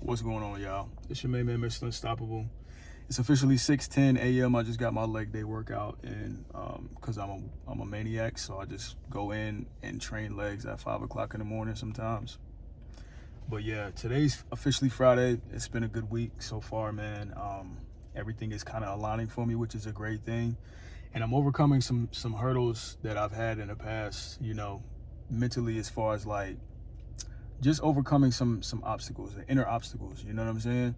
What's going on, y'all? It's your main man, Mr. Unstoppable. It's officially 6:10 a.m. I just got my leg day workout, and because I'm a maniac, so I just go in and train legs at 5 o'clock in the morning sometimes. But yeah, today's officially Friday. It's been a good week so far, man. Everything is kind of aligning for me, which is a great thing, and I'm overcoming some hurdles that I've had in the past. Mentally, as far as like just overcoming some obstacles, the inner obstacles. You know what I'm saying?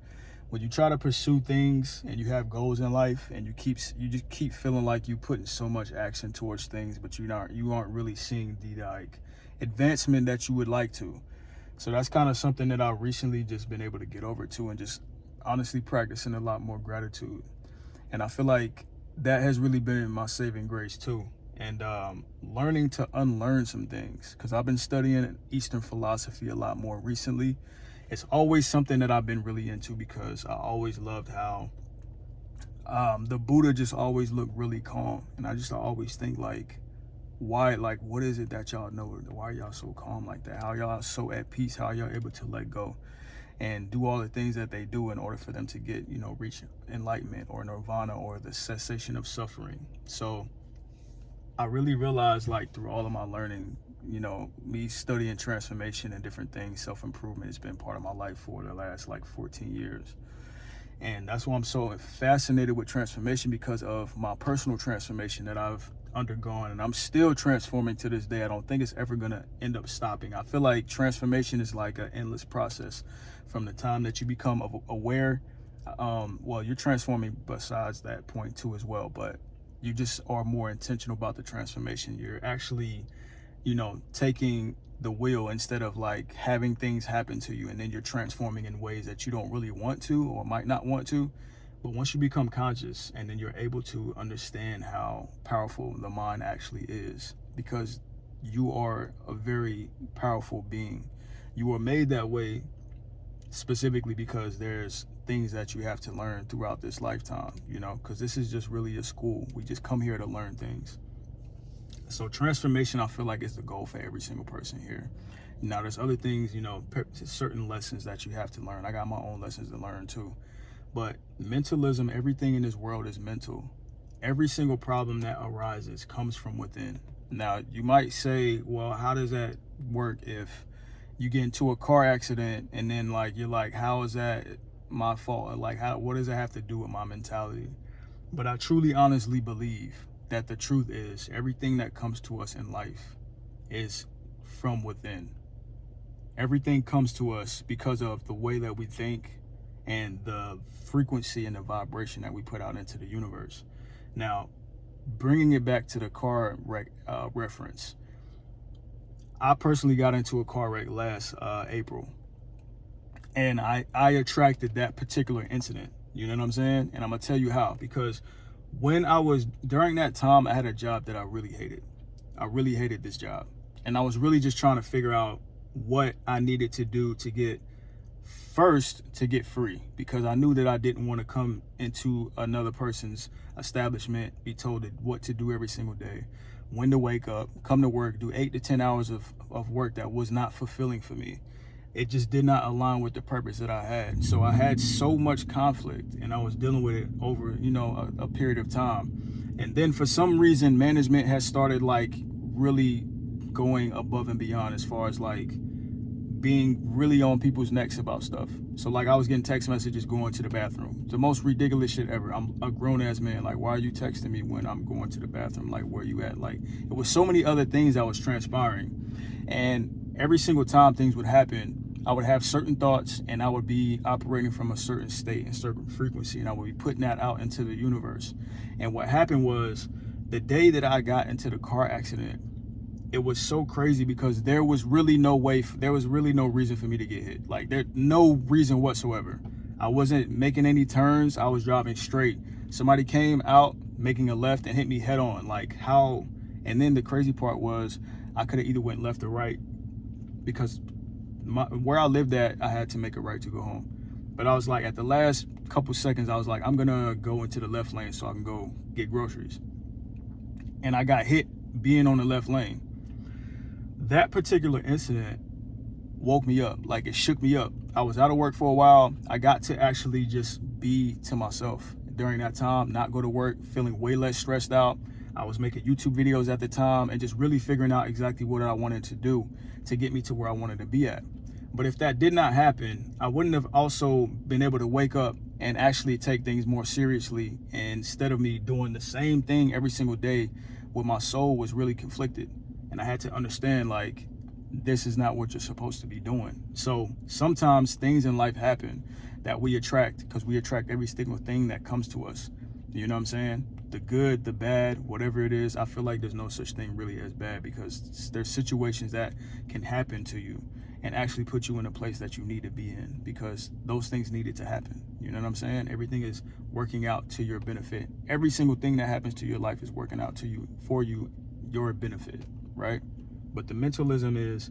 When you try to pursue things and you have goals in life, and you just keep feeling like you putting so much action towards things, but you aren't really seeing the like advancement that you would like to. So that's kind of something that I've recently just been able to get over to, and just honestly practicing a lot more gratitude. And I feel like that has really been my saving grace too. And learning to unlearn some things, because I've been studying Eastern philosophy a lot more recently. It's always something that I've been really into, because I always loved how the Buddha just always looked really calm. And I just always think like, why, like, what is it that y'all know? Why are y'all so calm like that? How y'all so at peace? How y'all able to let go and do all the things that they do in order for them to get, reach enlightenment or nirvana or the cessation of suffering? So I really realized, like, through all of my learning, me studying transformation and different things, self-improvement has been part of my life for the last like 14 years. And that's why I'm so fascinated with transformation, because of my personal transformation that I've undergone, and I'm still transforming to this day. I don't think it's ever going to end up stopping. I feel like transformation is like an endless process from the time that you become aware. Well, you're transforming besides that point too as well, but you just are more intentional about the transformation. You're actually, taking the wheel instead of like having things happen to you, and then you're transforming in ways that you don't really want to or might not want to. But once you become conscious, and then you're able to understand how powerful the mind actually is, because you are a very powerful being. You were made that way specifically because there's things that you have to learn throughout this lifetime, because this is just really a school. We just come here to learn things. So transformation, I feel like, is the goal for every single person here. Now, there's other things, certain lessons that you have to learn. I got my own lessons to learn too. But mentalism, everything in this world is mental. Every single problem that arises comes from within. Now, you might say, well, how does that work if you get into a car accident and then like you're like, how is that my fault? Like, what does it have to do with my mentality? But I truly honestly believe that the truth is everything that comes to us in life is from within. Everything comes to us because of the way that we think and the frequency and the vibration that we put out into the universe. Now, bringing it back to the car wreck reference, I personally got into a car wreck last April, and I attracted that particular incident. You know what I'm saying? And I'm gonna tell you how. Because during that time, I had a job that I really hated. I really hated this job. And I was really just trying to figure out what I needed to do to get free, because I knew that I didn't want to come into another person's establishment, be told what to do every single day, when to wake up, come to work, do 8 to 10 hours of work that was not fulfilling for me. It just did not align with the purpose that I had. So I had so much conflict, and I was dealing with it over, a period of time. And then for some reason, management has started like really going above and beyond, as far as like being really on people's necks about stuff. So like I was getting text messages going to the bathroom. The most ridiculous shit ever. I'm a grown ass man. Like, why are you texting me when I'm going to the bathroom? Like, where you at? Like, it was so many other things that was transpiring. And every single time things would happen, I would have certain thoughts, and I would be operating from a certain state and certain frequency, and I would be putting that out into the universe. And what happened was, the day that I got into the car accident, it was so crazy, because there was really no reason for me to get hit. Like, there's no reason whatsoever. I wasn't making any turns. I was driving straight. Somebody came out making a left and hit me head on. Like, how? And then the crazy part was, I could have either went left or right, because where I lived at, I had to make a right to go home. But I was like, at the last couple seconds, I was like, I'm gonna go into the left lane so I can go get groceries. And I got hit being on the left lane. That particular incident woke me up. Like, it shook me up. I was out of work for a while. I got to actually just be to myself during that time, not go to work, feeling way less stressed out. I was making YouTube videos at the time and just really figuring out exactly what I wanted to do to get me to where I wanted to be at. But if that did not happen, I wouldn't have also been able to wake up and actually take things more seriously. And instead of me doing the same thing every single day, where my soul was really conflicted. And I had to understand, like, this is not what you're supposed to be doing. So sometimes things in life happen that we attract, because we attract every single thing that comes to us. You know what I'm saying? The good, the bad, whatever it is. I feel like there's no such thing really as bad, because there's situations that can happen to you and actually put you in a place that you need to be in, because those things needed to happen. You know what I'm saying? Everything is working out to your benefit. Every single thing that happens to your life is working out to you, for you, your benefit, right? But the mentalism is,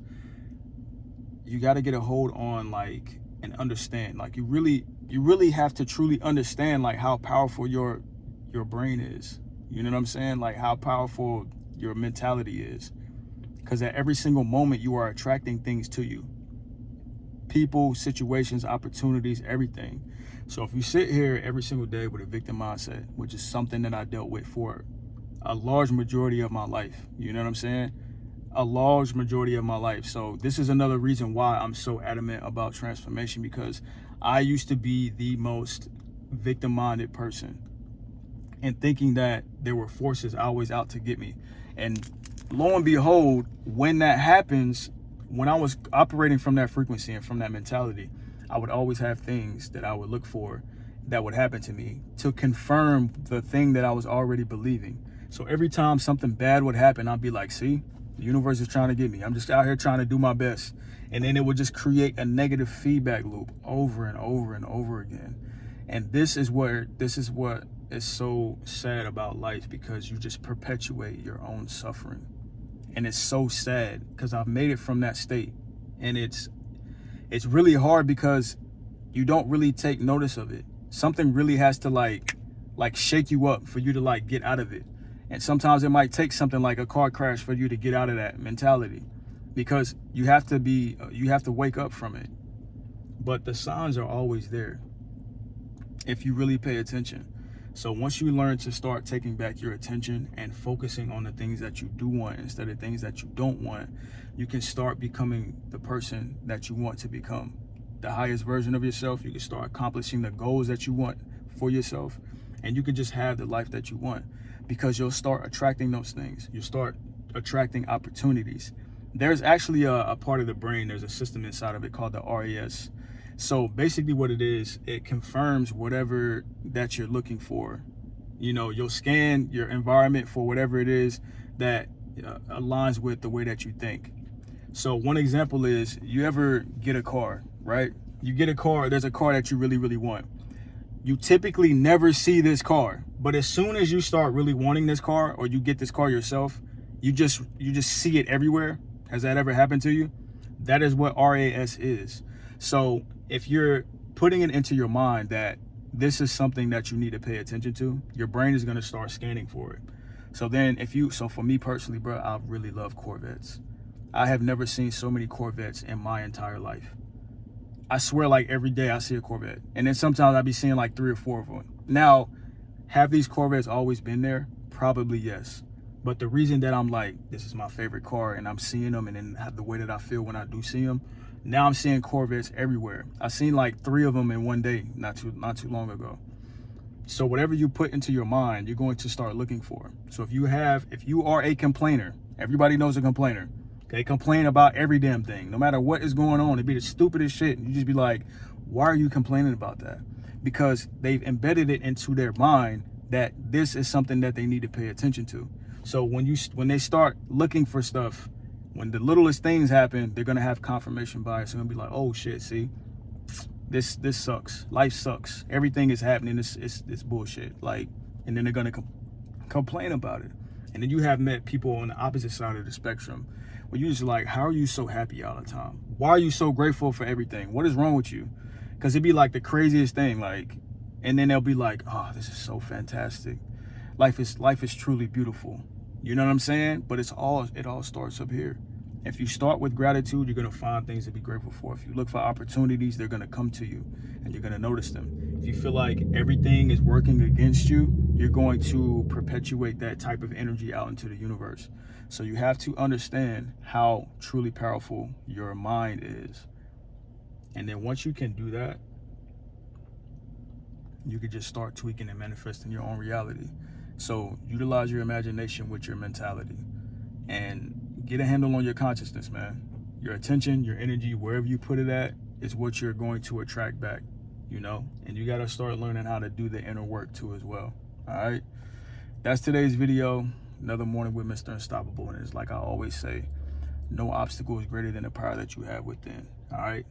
you got to get a hold on, like, and understand, like, you really have to truly understand, like, how powerful your brain is. You know what I'm saying? Like, how powerful your mentality is. Because at every single moment, you are attracting things to you. People, situations, opportunities, everything. So if you sit here every single day with a victim mindset, which is something that I dealt with for a large majority of my life, you know what I'm saying? A large majority of my life. So this is another reason why I'm so adamant about transformation, because I used to be the most victim-minded person and thinking that there were forces always out to get me. And lo and behold, when that happens, when I was operating from that frequency and from that mentality, I would always have things that I would look for that would happen to me to confirm the thing that I was already believing. So every time something bad would happen, I'd be like, see, the universe is trying to get me. I'm just out here trying to do my best. And then it would just create a negative feedback loop over and over and over again. And this is what is so sad about life, because you just perpetuate your own suffering. And it's so sad, because I've made it from that state. And it's really hard, because you don't really take notice of it. Something really has to like shake you up for you to like get out of it. And sometimes it might take something like a car crash for you to get out of that mentality, because you have to wake up from it. But the signs are always there if you really pay attention. So once you learn to start taking back your attention and focusing on the things that you do want instead of things that you don't want, you can start becoming the person that you want to become, the highest version of yourself. You can start accomplishing the goals that you want for yourself, and you can just have the life that you want, because you'll start attracting those things. You start attracting opportunities. There's actually a part of the brain, there's a system inside of it called the RAS. So basically what it is, it confirms whatever that you're looking for. You know, you'll scan your environment for whatever it is that aligns with the way that you think. So one example is, you ever get a car, right? You get a car, there's a car that you really, really want. You typically never see this car, but as soon as you start really wanting this car, or you get this car yourself, you just see it everywhere. Has that ever happened to you? That is what RAS is. So if you're putting it into your mind that this is something that you need to pay attention to, your brain is going to start scanning for it. So then so for me personally, bro, I really love Corvettes. I have never seen so many Corvettes in my entire life. I swear, like, every day I see a Corvette. And then sometimes I'll be seeing like 3 or 4 of them. Now, have these Corvettes always been there? Probably yes. But the reason that I'm like, this is my favorite car, and I'm seeing them, and then the way that I feel when I do see them, now I'm seeing Corvettes everywhere. I seen like 3 of them in one day, not too long ago. So whatever you put into your mind, you're going to start looking for. So if you are a complainer, everybody knows a complainer. Okay, complain about every damn thing, no matter what is going on. It'd be the stupidest shit. And you just be like, why are you complaining about that? Because they've embedded it into their mind that this is something that they need to pay attention to. So when they start looking for stuff, when the littlest things happen, they're gonna have confirmation bias. They're gonna be like, oh shit, see, this sucks. Life sucks. Everything is happening. It's bullshit. Like, and then they're gonna complain about it. And then you have met people on the opposite side of the spectrum, where you're just like, how are you so happy all the time? Why are you so grateful for everything? What is wrong with you? Because it'd be like the craziest thing, like, and then they'll be like, oh, this is so fantastic. Life is truly beautiful. You know what I'm saying? But it all starts up here. If you start with gratitude, you're going to find things to be grateful for. If you look for opportunities, they're going to come to you and you're going to notice them. If you feel like everything is working against you, you're going to perpetuate that type of energy out into the universe. So you have to understand how truly powerful your mind is. And then once you can do that, you could just start tweaking and manifesting your own reality. So utilize your imagination with your mentality and get a handle on your consciousness, man. Your attention, your energy, wherever you put it at is what you're going to attract back, you know? And you got to start learning how to do the inner work too as well. All right. That's today's video. Another morning with Mr. Unstoppable. And it's like I always say, no obstacle is greater than the power that you have within. All right.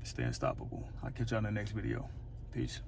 Stay unstoppable. I'll catch you on the next video. Peace.